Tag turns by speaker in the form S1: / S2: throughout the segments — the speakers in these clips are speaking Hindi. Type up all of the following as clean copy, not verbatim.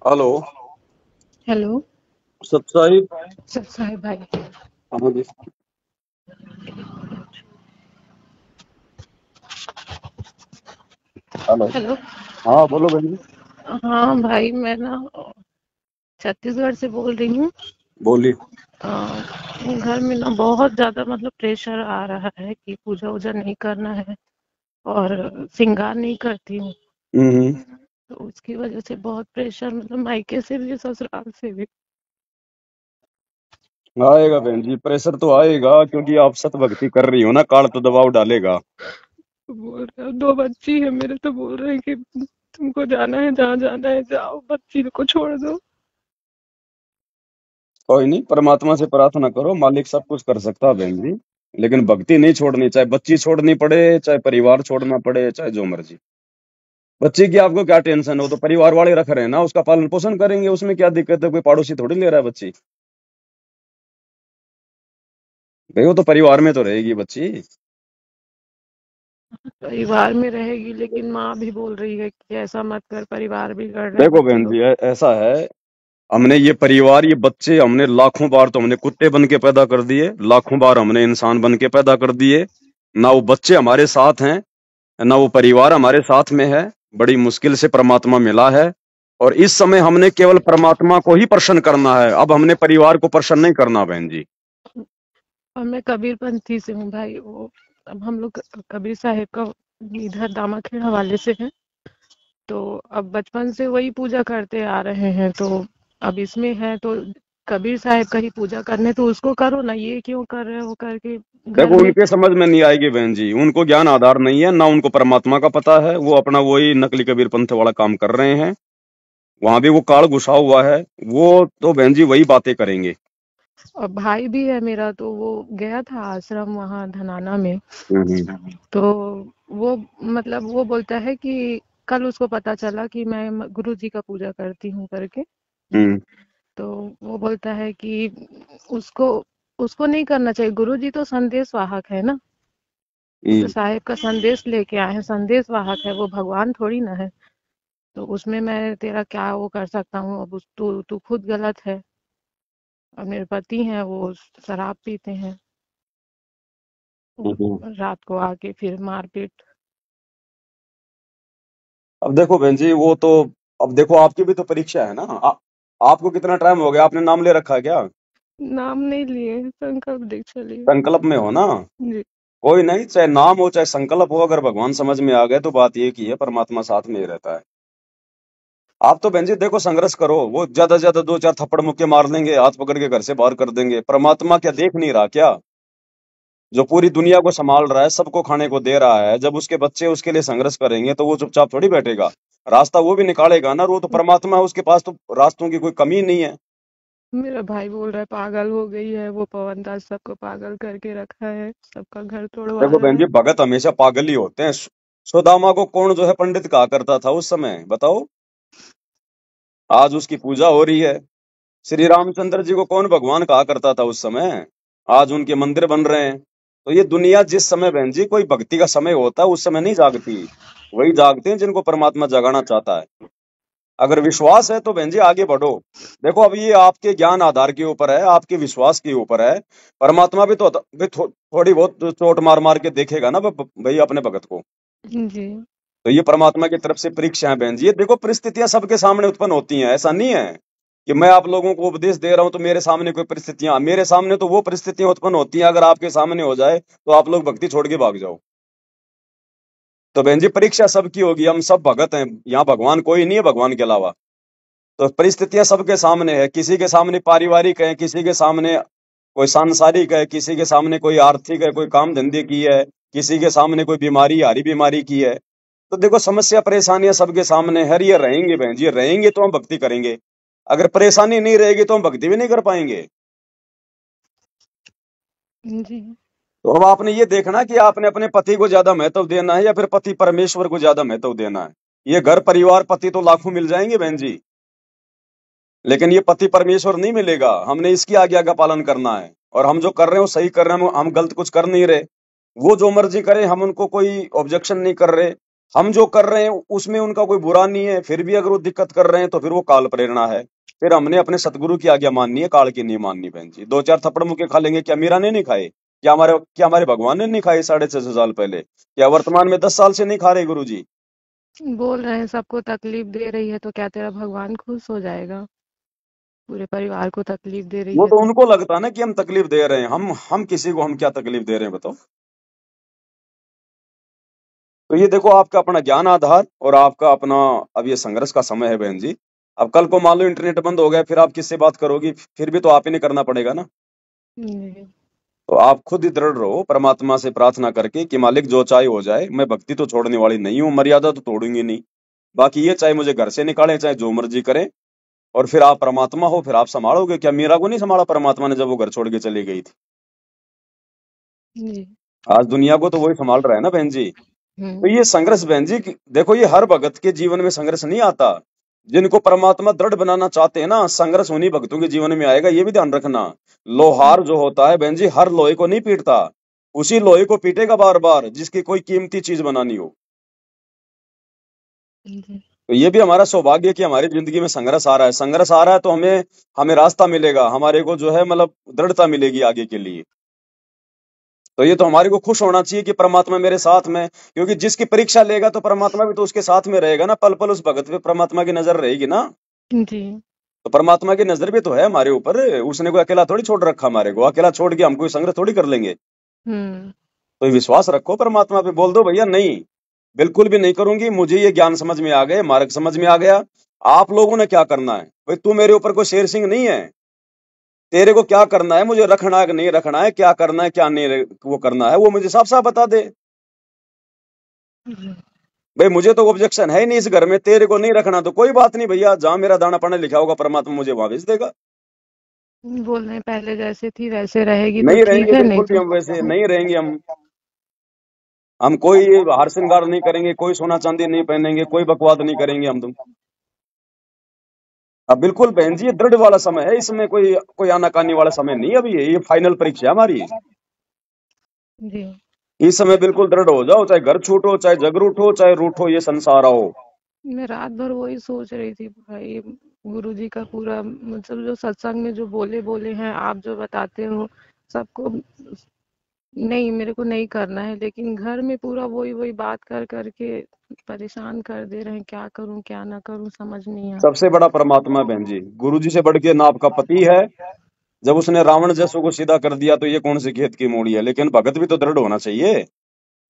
S1: हेलो।
S2: हेलो।
S1: सत साहिब।
S2: सब साहिब भाई।
S1: हाँ जी। हेलो।
S2: हेलो।
S1: हाँ बोलो बहन जी।
S2: हाँ भाई, मैं ना छत्तीसगढ़ से बोल रही हूँ।
S1: बोली।
S2: घर में ना बहुत ज्यादा मतलब प्रेशर आ रहा है कि पूजा वूजा नहीं करना है और श्रृंगार नहीं करती हूँ।
S1: हम्म।
S2: तो उसकी वजह से बहुत प्रेशर, मतलब मायके से भी ससुराल से भी।
S1: आएगा बहन जी, प्रेशर तो आएगा क्योंकि आप सत भक्ति कर रही हो ना, काल तो दबाव डालेगा।
S2: बोल रहे हो, दो बच्ची है मेरे, तो बोल रहे हैं कि तुमको जाना है, जहाँ जाना है जाओ, बच्ची को छोड़ दो।
S1: कोई नहीं, परमात्मा से प्रार्थना करो, मालिक सब कुछ कर सकता है बहन जी। लेकिन भक्ति नहीं छोड़नी, चाहे बच्ची छोड़नी पड़े, चाहे परिवार छोड़ना पड़े, चाहे जो मर्जी। बच्ची की आपको क्या टेंशन है? वो तो परिवार वाले रख रहे हैं ना, उसका पालन पोषण करेंगे, उसमें क्या दिक्कत है? कोई पड़ोसी थोड़ी ले रहा है बच्ची। भाई वो तो परिवार में तो रहेगी बच्ची।
S2: परिवार में रहेगी, लेकिन माँ भी बोल रही है कि ऐसा मत कर, परिवार बिगड़ रहा है,
S1: देखो
S2: बच्चे
S1: बहन
S2: को।
S1: जी, ऐसा है। हमने ये परिवार, ये बच्चे, हमने लाखों बार तो हमने कुत्ते बन के पैदा कर दिए, लाखों बार हमने इंसान बन के पैदा कर दिए। ना वो बच्चे हमारे साथ हैं, ना वो परिवार हमारे साथ में है। बड़ी मुश्किल से परमात्मा मिला है। और इस समय हमने केवल परमात्मा को ही प्रसन्न करना है, अब हमने परिवार को प्रसन्न नहीं करना बहन जी।
S2: और मैं कबीरपंथी से हूँ भाई। वो अब हम लोग कबीर साहिब का इधर दामाखेड़ा वाले से हैं। तो अब बचपन से वही पूजा करते आ रहे हैं, तो अब इसमें है तो कबीर साहिब का ही पूजा करने, तो उसको करो ना, ये क्यों कर रहे हो करके घर
S1: देखो
S2: में।
S1: उनके समझ में नहीं आएगी बहन जी, उनको ज्ञान आधार नहीं है ना, उनको परमात्मा का पता है। वो अपना वही नकली कबीर पंथ वाला काम कर रहे हैं। वहां भी वो काल घुसा हुआ है। वो तो बहन जी वही बातें करेंगे।
S2: और भाई भी है मेरा, तो वो गया था आश्रम वहाँ धनाना में।
S1: हम्म।
S2: तो वो मतलब वो बोलता है कि कल उसको पता चला कि मैं गुरु जी का पूजा करती हूँ करके।
S1: हम्म।
S2: तो वो बोलता है कि उसको उसको नहीं करना चाहिए। गुरु जी तो संदेश वाहक है ना, वो तो
S1: हम्म।
S2: साहिब का संदेश लेके आए हैं, संदेश वाहक है, वो भगवान थोड़ी ना है। तो उसमें मैं तेरा क्या वो कर सकता हूँ? अब तू तू खुद गलत है। और मेरे पति हैं, वो शराब पीते हैं। वो
S1: हम्म।
S2: रात को आके फिर मारपीट।
S1: अब देखो बहन जी, वो तो, अब देखो आपकी भी तो परीक्षा है ना। आपको कितना टाइम हो गया? आपने नाम ले रखा है क्या?
S2: नाम नहीं लिए, संकल्प दीक्षा लिए।
S1: संकल्प में हो ना?
S2: जी।
S1: कोई नहीं, चाहे नाम हो चाहे संकल्प हो, अगर भगवान समझ में आ गए तो बात ये की है, परमात्मा साथ में ही रहता है। आप तो बहन जी देखो, संघर्ष करो। वो ज्यादा से ज्यादा दो चार थप्पड़ मुक्के मार देंगे, हाथ पकड़ के घर से बाहर कर देंगे। परमात्मा क्या देख नहीं रहा क्या? जो पूरी दुनिया को संभाल रहा है, सबको खाने को दे रहा है, जब उसके बच्चे उसके लिए संघर्ष करेंगे तो वो चुपचाप थोड़ी बैठेगा। रास्ता वो भी निकालेगा ना। वो तो परमात्मा है, उसके पास तो रास्तों की कोई कमी नहीं है।
S2: मेरा भाई बोल रहा है पागल हो गई है, वो पवन दास सबको पागल करके रखा है, सबका घर तोड़वा
S1: देखो
S2: रहा
S1: बहन
S2: है।
S1: जी, भगत हमेशा पागल ही होते हैं। सुदामा को कौन जो है पंडित कहा करता था उस समय, बताओ? आज उसकी पूजा हो रही है। श्री रामचंद्र जी को कौन भगवान कहा करता था उस समय? आज उनके मंदिर बन रहे हैं। तो ये दुनिया जिस समय बहन जी कोई भक्ति का समय होता है, उस समय नहीं जागती। वही जागते हैं जिनको परमात्मा जगाना चाहता है। अगर विश्वास है तो बहन जी आगे बढ़ो। देखो अब ये आपके ज्ञान आधार के ऊपर है, आपके विश्वास के ऊपर है। परमात्मा भी थोड़ी बहुत चोट मार मार के देखेगा ना भाई अपने भगत को।
S2: जी।
S1: तो ये परमात्मा की तरफ से परीक्षा है बहन जी। ये देखो, परिस्थितियां सबके सामने उत्पन्न होती हैं, ऐसा नहीं है कि मैं आप लोगों को उपदेश दे रहा हूं तो मेरे सामने कोई परिस्थितियां, मेरे सामने तो वो परिस्थितियां उत्पन्न होती हैं, अगर आपके सामने हो जाए तो आप लोग भक्ति छोड़ के भाग जाओ। तो बहन जी परीक्षा सबकी होगी, हम सब भगत हैं, यहाँ भगवान कोई नहीं है भगवान के अलावा। तो परिस्थितियां सबके सामने है, किसी के सामने पारिवारिक है, किसी के सामने कोई सांसारिक है, किसी के सामने कोई आर्थिक है, कोई काम धंधे की है, किसी के सामने कोई बीमारी, हारी बीमारी की है। तो देखो समस्या परेशानियां सबके सामने है, ये रहेंगे बहन जी, रहेंगे तो हम भक्ति करेंगे। अगर परेशानी नहीं रहेगी तो हम भक्ति भी नहीं कर पाएंगे।
S2: जी।
S1: तो अब आपने ये देखना कि आपने अपने पति को ज्यादा महत्व देना है या फिर पति परमेश्वर को ज्यादा महत्व देना है। ये घर परिवार पति तो लाखों मिल जाएंगे बहन जी, लेकिन ये पति परमेश्वर नहीं मिलेगा। हमने इसकी आज्ञा का पालन करना है, और हम जो कर रहे हैं वो सही कर रहे हैं, हम गलत कुछ कर नहीं रहे। वो जो मर्जी करें, हम उनको कोई ऑब्जेक्शन नहीं कर रहे। हम जो कर रहे हैं उसमें उनका कोई बुरा नहीं है, फिर भी अगर वो दिक्कत कर रहे हैं तो फिर वो काल प्रेरणा है। फिर हमने अपने सतगुरु की आज्ञा माननी है, काल की नहीं माननी। बहन जी, दो चार थप्पड़ मुके खा लेंगे, क्या मीरा ने नहीं खाए? क्या हमारे भगवान ने नहीं खाए 650 साल पहले? क्या वर्तमान में 10 साल से नहीं खा रहे गुरु जी?
S2: बोल रहे हैं सबको तकलीफ दे रही है तो क्या तेरा भगवान खुश हो जाएगा? पूरे परिवार को तकलीफ दे रही
S1: वो
S2: है
S1: तो
S2: तो।
S1: उनको लगता है ना कि हम तकलीफ दे रहे हैं। हम किसी को हम क्या तकलीफ दे रहे हैं बताओ? तो ये देखो, आपका अपना ज्ञान आधार और आपका अपना, अब ये संघर्ष का समय है बहन जी। अब कल को मान लो इंटरनेट बंद हो गया, फिर आप किससे बात करोगी? फिर भी तो आप ही ने करना पड़ेगा ना।
S2: जी।
S1: तो आप खुद ही दृढ़ रहो परमात्मा से प्रार्थना करके कि मालिक जो चाहे हो जाए, मैं भक्ति तो छोड़ने वाली नहीं हूँ, मर्यादा तो तोड़ूंगी नहीं। बाकी ये चाहे मुझे घर से निकालें, चाहे जो मर्जी करें। और फिर आप परमात्मा हो, फिर आप संभालोगे। क्या मीरा को नहीं संभाला परमात्मा ने जब वो घर छोड़ के चली गई थी?
S2: जी।
S1: आज दुनिया को तो वही संभाल रहा है ना बहन जी। तो
S2: हम्म।
S1: ये संघर्ष बहन जी देखो, ये हर भगत के जीवन में संघर्ष नहीं आता। जिनको परमात्मा दृढ़ बनाना चाहते हैं ना, संघर्ष उन्हीं भक्तों के जीवन में आएगा, ये भी ध्यान रखना। लोहार जो होता है बहन जी, हर लोहे को नहीं पीटता, उसी लोहे को पीटेगा बार बार जिसकी कोई कीमती चीज बनानी हो।
S2: जी।
S1: तो ये भी हमारा सौभाग्य है कि हमारी जिंदगी में संघर्ष आ रहा है। संघर्ष आ रहा है तो हमें हमें रास्ता मिलेगा, हमारे को जो है मतलब दृढ़ता मिलेगी आगे के लिए। तो ये तो हमारे को खुश होना चाहिए कि परमात्मा मेरे साथ में, क्योंकि जिसकी परीक्षा लेगा तो परमात्मा भी तो उसके साथ में रहेगा ना। पल पल उस भगत पे परमात्मा की नजर रहेगी ना।
S2: जी।
S1: तो परमात्मा की नजर भी तो है हमारे ऊपर। उसने कोई अकेला थोड़ी छोड़ रखा हमारे को, अकेला छोड़ के हम कोई संग्रह थोड़ी कर लेंगे।
S2: हम्म।
S1: तो ये विश्वास रखो परमात्मा पे, बोल दो भैया नहीं, बिल्कुल भी नहीं करूंगी। मुझे ये ज्ञान समझ में आ गए, मार्ग समझ में आ गया। आप लोगों ने क्या करना है भाई? तू मेरे ऊपर कोई शेर सिंह नहीं है। तेरे को क्या करना है, मुझे रखना है कि नहीं रखना है, क्या करना है क्या नहीं वो करना है, वो मुझे साफ साफ बता दे।
S2: जी।
S1: भाई मुझे तो ऑब्जेक्शन है ही नहीं इस घर में, तेरे को नहीं रखना तो कोई बात नहीं भैया, जहां मेरा दाना पानी लिखा होगा परमात्मा मुझे वहां भेज देगा।
S2: बोल रहे हैं पहले जैसे थी वैसे रहेगी तो
S1: नहीं
S2: ठीक
S1: रहेंगे,
S2: है, नहीं
S1: बिल्कुल भी
S2: तो।
S1: हम वैसे नहीं रहेंगे। हम कोई हार श्रृंगार नहीं करेंगे, कोई सोना चांदी नहीं पहनेंगे, कोई बकवाद नहीं करेंगे हम तुम। अब बिल्कुल बहन जी, ये दृढ़ वाला समय है, इसमें कोई कोई आनाकानी वाला समय नहीं है। अभी ये फाइनल परीक्षा है हमारी।
S2: जी।
S1: इस समय बिल्कुल दृढ़ हो जाओ, चाहे घर छूटो, चाहे जग रूठो, चाहे रूठो ये संसार आओ।
S2: मैं रात भर वही सोच रही थी भाई, गुरुजी का पूरा मतलब जो सत्संग में जो बोले बोले हैं, आप जो बताते हो सबको। नहीं, मेरे को नहीं करना है, लेकिन घर में पूरा वही वही बात कर करके परेशान कर दे रहे हैं। क्या करूं क्या ना करूं समझ नहीं आ।
S1: सबसे बड़ा परमात्मा बहन जी, गुरु जी से बढ़ के ना आपका पति है। जब उसने रावण जैसों को सीधा कर दिया तो ये कौन सी खेत की मूड़ी है? लेकिन भगत भी तो दृढ़ होना चाहिए।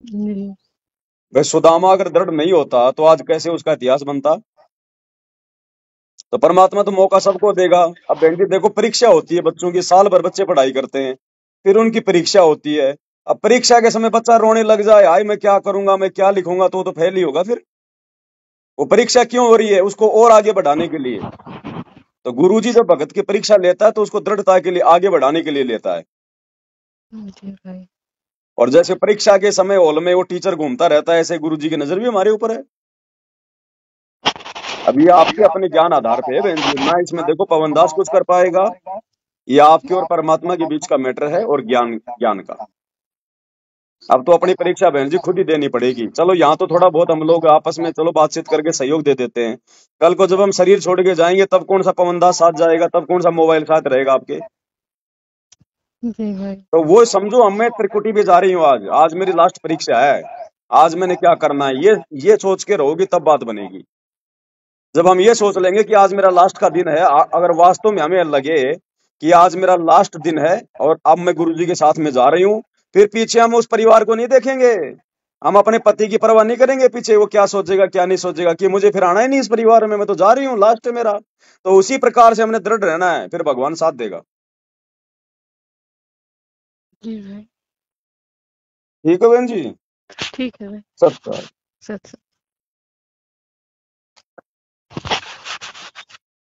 S2: जी।
S1: भाई सुदामा अगर दृढ़ नहीं होता तो आज कैसे उसका इतिहास बनता? तो परमात्मा तो मौका सबको देगा। अब बहन जी देखो, परीक्षा होती है बच्चों की, साल भर बच्चे पढ़ाई करते हैं, फिर उनकी परीक्षा होती है। अब परीक्षा के समय बच्चा रोने लग जाए, हाय मैं क्या करूंगा, मैं क्या लिखूंगा, तो फेल ही होगा फिर। वो परीक्षा क्यों हो रही है? उसको और आगे बढ़ाने के लिए। तो गुरुजी जब भगत की परीक्षा लेता है तो उसको दृढ़ता के लिए, आगे बढ़ाने के लिए लेता है।
S2: जी भाई।
S1: और जैसे परीक्षा के समय हॉल में वो टीचर घूमता रहता है, ऐसे गुरुजी की नजर भी हमारे ऊपर है। अब ये आपके अपने ज्ञान आधार पे है बहन जी, ना इसमें देखो पवन दास कुछ कर पाएगा। ये आपके और परमात्मा के बीच का मैटर है, और ज्ञान ज्ञान का। अब तो अपनी परीक्षा बहन जी खुद ही देनी पड़ेगी। चलो यहाँ तो थोड़ा बहुत हम लोग आपस में चलो बातचीत करके सहयोग दे देते हैं। कल को जब हम शरीर छोड़ के जाएंगे तब कौन सा पवन दास साथ जाएगा, तब कौन सा मोबाइल साथ रहेगा आपके?
S2: जी भाई।
S1: तो वो समझो, हम मैं त्रिकुटी भी जा रही हूँ आज, आज मेरी लास्ट परीक्षा है। आज मैंने क्या करना है, ये सोच के रहोगी तब बात बनेगी। जब हम ये सोच लेंगे कि आज मेरा लास्ट का दिन है, अगर वास्तव में हमें लगे कि आज मेरा लास्ट दिन है और अब मैं गुरुजी के साथ में जा रही हूँ, फिर पीछे हम उस परिवार को नहीं देखेंगे। हम अपने पति की परवाह नहीं करेंगे पीछे वो क्या सोचेगा क्या नहीं सोचेगा, कि मुझे फिर आना ही नहीं इस परिवार में, मैं तो जा रही हूँ, लास्ट है मेरा। तो उसी प्रकार से हमने दृढ़ रहना है, फिर भगवान साथ देगा।
S2: जी भाई।
S1: ठीक है बहन जी।
S2: ठीक है भाई।
S1: सत्य।
S2: सच।